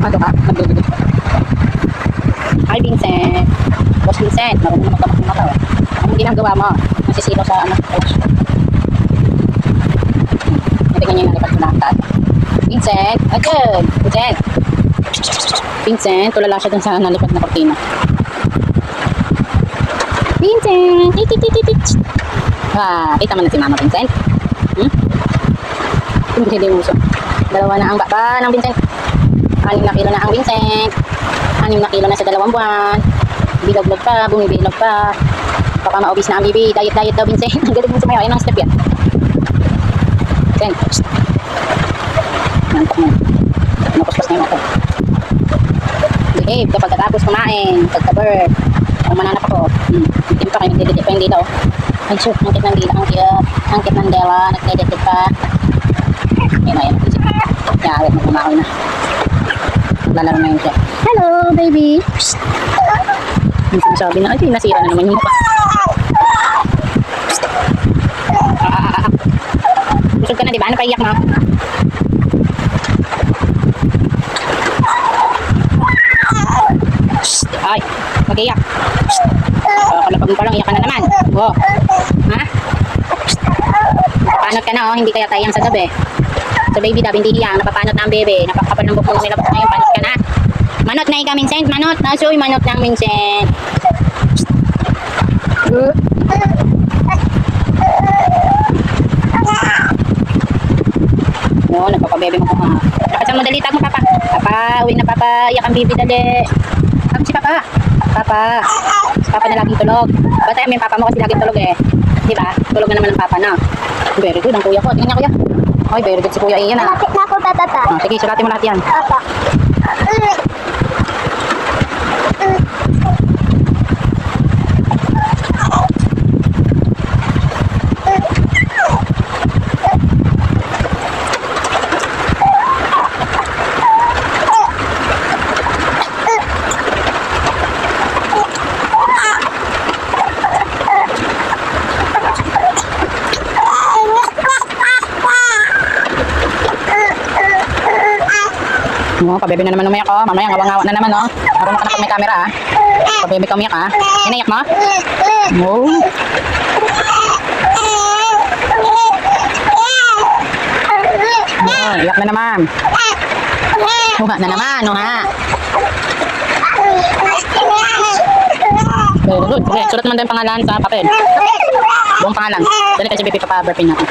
Ano ka? Nagdududod. Hi, Vincent. Boss Vincent, marunong magkamakong mata. Anong ginagawa mo? Nasisilo sa ano? Tingnan niyo yung nalipad ko na ang taas. Vincent, agad. Vincent. Vincent, tulala siya dun sa nalipad na kortina. Vincent! Ah, kita mo na si Mama Vincent? Hindi uso. Dalawa na ang baba ng Vincent. 6 na kilo na ang Vincent. 6 na kilo na sa 2 buwan. Bilog-log pa, bumibilog pa. Baka maubis na ang bibi. Diet daw Vincent. Ang galing mo sa mayo. Ayun ang step yan. Vincent. Nantok mo. Napuspos na yung ako. Behave kapag katapos kumain. Pagka-bird. Ang mananap ako. Hindi pa kayo nagdededit pa yung dila oh. Ay shoot, ang kit ng dila. Ang kit ng dela. Nagdededit pa. Ayun ayun. Kaya mo kumakoy na. Lalaro na yun siya. Hello baby. Psst. Sabi na, ay nasira na naman yung mukha. Busog ka na diba? Ano pa iyak mo? Psst. Ay, mag-iyak. Kalapag mo pa lang, iyak ka na naman. Oh. Ha? Psst. Napapanot ka na oh, hindi kaya tayang sa gabi. So baby dab, hindi hiyang, napapanot na ang bebe. Napakapal ng bukong nilabas na yung panot ka na. Manot na ika Vincent, manot. Nasoy, manot ng Vincent. No, nagpapabebe mo ko ha. Nakasang mo dali, tag mo papa. Papa, uwi na papa, iyak ang bibi dali. Tag si papa. Papa. Si papa na laging tulog. Basta yung papa mo kasi laging tulog eh. Diba? Tulog na naman ang papa na. Very good ang kuya ko. Tingnan niya kuya. Ay, very good si kuya Ian ha. Malapit na ako tatata. Sige, suratin mo lahat yan. Papa. Oh, pabebe na naman umiyak oh. Mamaya ngawa-ngawa na naman oh. Marunong ka na pag may camera ah. Pabebe ka umiyak ah. Inayak mo? Oh. Oh, iyak na naman. Uha na naman, uha. Very good. Okay, sulat naman tayo yung pangalan sa papel. Buong pangalan. Dali tayo sa BP papaberpin natin.